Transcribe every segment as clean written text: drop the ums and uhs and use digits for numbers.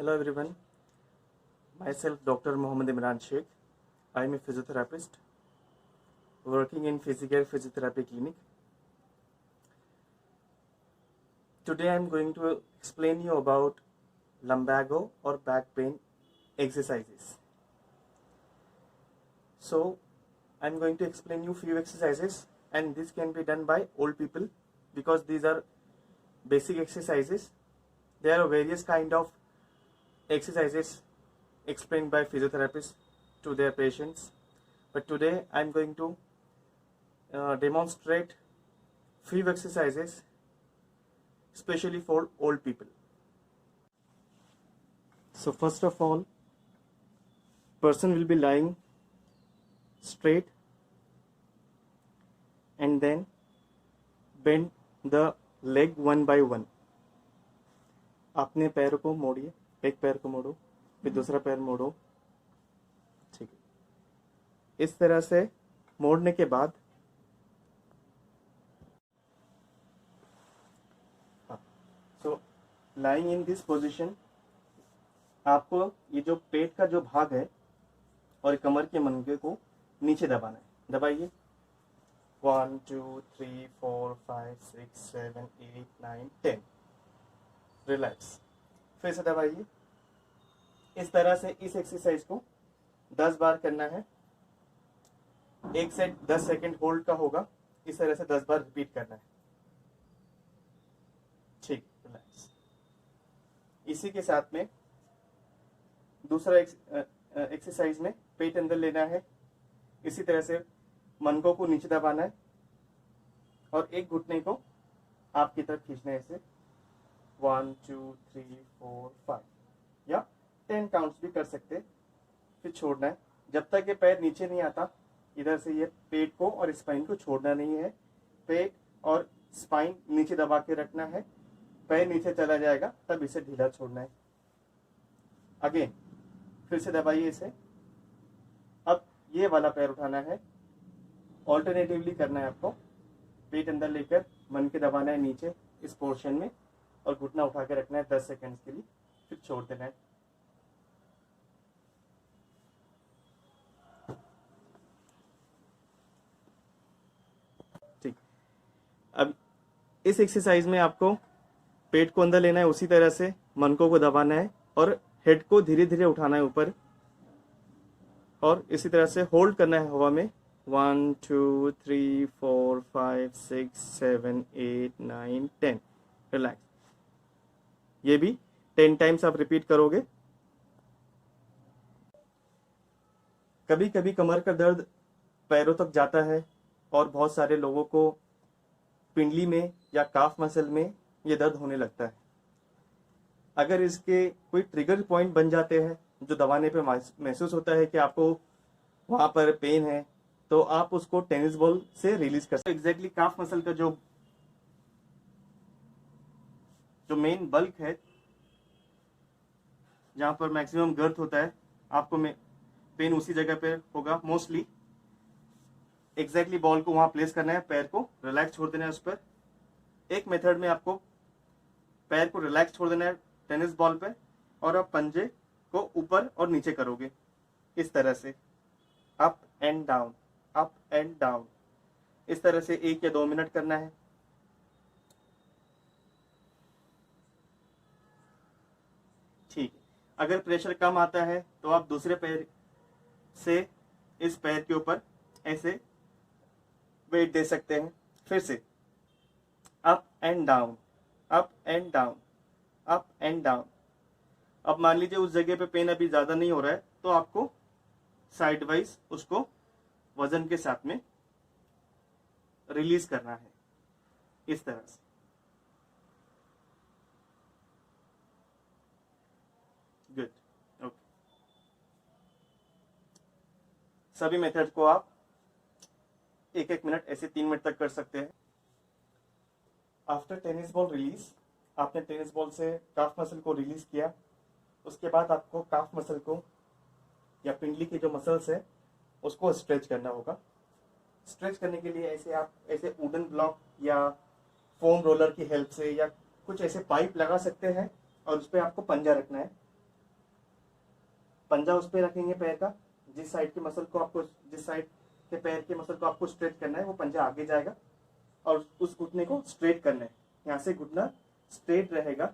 Hello everyone, myself Dr. Mohammed Imran Sheikh. I am a physiotherapist working in Physical Physiotherapy Clinic. Today I am going to explain you about lumbago or back pain exercises. So I am going to explain you few exercises, and this can be done by old people because these are basic exercises. There are various kind of exercises explained by physiotherapists to their patients, but today I am going to demonstrate few exercises especially for old people. So first of all, person will be lying straight and then bend the leg one by one. अपने पैर को मोड़िए, एक पैर को मोड़ो, फिर दूसरा पैर मोड़ो, ठीक है। इस तरह से मोड़ने के बाद सो लाइंग इन दिस पोजीशन, आपको ये जो पेट का जो भाग है और कमर के मनके को नीचे दबाना है। दबाइए 1 2 3 4 5 6 7 8 9 10। रिलैक्स, फिर से दबाइए। इस तरह से इस एक्सरसाइज को 10 बार करना है। एक सेट 10 सेकंड होल्ड का होगा, इस तरह से 10 बार रिपीट करना है। ठीक, रिलैक्स। इसी के साथ में दूसरा एक्सरसाइज में पेट अंदर लेना है। इसी तरह से मनकों को नीचे दबाना है और एक घुटने को आपकी तरफ खींचना है। ऐसे 1 2 3 4 5 या 10 काउंट्स भी कर सकते, फिर छोड़ना है जब तक ये पैर नीचे नहीं आता। इधर से ये पेट को और स्पाइन को छोड़ना नहीं है। पेट और स्पाइन नीचे दबा के रखना है। पैर नीचे चला जाएगा तब इसे ढीला छोड़ना है। अगेन फिर से दबाइए इसे। अब ये वाला पैर उठाना है, ऑल्टरनेटिवली करना है आपको। पेट अंदर लेकर मन के दबाना है नीचे इस पोर्शन में और घुटना उठा के रखना है 10 सेकंड के लिए, फिर छोड़ देना है। ठीक, अब इस एक्सरसाइज में आपको पेट को अंदर लेना है, उसी तरह से मनकों को दबाना है और हेड को धीरे धीरे उठाना है ऊपर और इसी तरह से होल्ड करना है हवा में 1 2 3 4 5 6 7 8 9 10। रिलैक्स। ये भी 10 टाइम्स आप रिपीट करोगे। कभी कभी कमर का दर्द पैरों तक जाता है और बहुत सारे लोगों को पिंडली में या काफ मसल में ये दर्द होने लगता है। अगर इसके कोई ट्रिगर पॉइंट बन जाते हैं जो दबाने पे महसूस होता है कि आपको वहां पर पेन है, तो आप उसको टेनिस बॉल से रिलीज कर सकते। एग्जैक्टली काफ मसल का जो मेन बल्क है, जहां पर मैक्सिमम गर्थ होता है, आपको पेन उसी जगह पे होगा मोस्टली। एग्जैक्टली बॉल को वहां प्लेस करना है, पैर को रिलैक्स छोड़ देना है उस पर। एक मेथड में आपको पैर को रिलैक्स छोड़ देना है टेनिस बॉल पे और आप पंजे को ऊपर और नीचे करोगे इस तरह से, up and down, up and down. इस तरह से 1 या 2 मिनट करना है। ठीक है। अगर प्रेशर कम आता है तो आप दूसरे पैर से इस पैर के ऊपर ऐसे वेट दे सकते हैं। फिर से up and down, up and down, up and down. अब मान लीजिए उस जगह पे पेन अभी ज्यादा नहीं हो रहा है तो आपको साइड वाइज उसको वजन के साथ में रिलीज करना है इस तरह से। Good, okay. सभी मेथड को आप 1-1 मिनट ऐसे 3 मिनट तक कर सकते हैं। आफ्टर टेनिस बॉल रिलीज, आपने टेनिस बॉल से काफ मसल को रिलीज किया, उसके बाद आपको काफ मसल को या पिंडली की जो मसल्स है उसको स्ट्रेच करना होगा। स्ट्रेच करने के लिए ऐसे आप ऐसे वुडन ब्लॉक या फोम रोलर की हेल्प से या कुछ ऐसे पाइप लगा सकते हैं और उस पर आपको पंजा रखना है पंजा उस पर रखेंगे पैर का, जिस साइड के मसल को आपको, जिस साइड के पैर के मसल को आपको स्ट्रेच करना है वो पंजा आगे जाएगा और उस घुटने को स्ट्रेट करना है। यहाँ से घुटना स्ट्रेट रहेगा,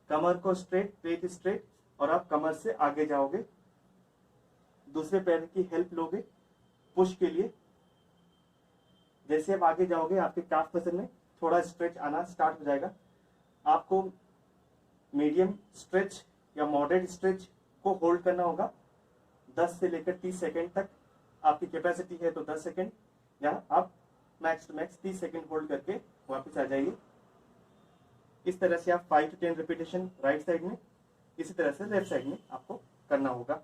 कमर को स्ट्रेट, पेट स्ट्रेट, और आप कमर से आगे जाओगे। दूसरे पैर की हेल्प लोगे पुश के लिए। जैसे आप आगे जाओगे आपके काफ मसल में थोड़ा स्ट्रेच आना स्टार्ट हो जाएगा। आपको मीडियम स्ट्रेच या मॉडरेट स्ट्रेच को होल्ड करना होगा 10 से लेकर 30 सेकेंड तक। आपकी कैपेसिटी है तो 10 सेकेंड, या आप max to max 30 second hold करके वापस आ जाइए। इस तरह से आप 5 to 10 रिपीटेशन राइट साइड में, इसी तरह से लेफ्ट साइड में आपको करना होगा।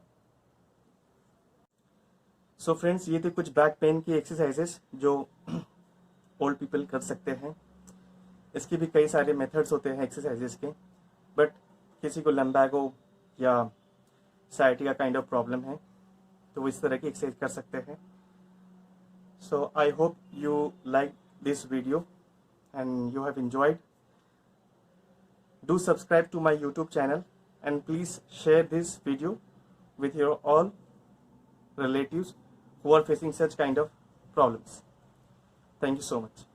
सो फ्रेंड्स, ये थे कुछ बैक पेन की एक्सरसाइजेस जो ओल्ड पीपल कर सकते हैं। इसके भी कई सारे मेथड्स होते हैं एक्सरसाइजेस के, बट किसी को लंबैगो या साइटिका काइंड ऑफ प्रॉब्लम है तो वो इस तरह की एक्सरसाइज कर सकते हैं। So I hope you like this video and you have enjoyed. Do subscribe to my YouTube channel and please share this video with your all relatives who are facing such kind of problems. Thank you so much.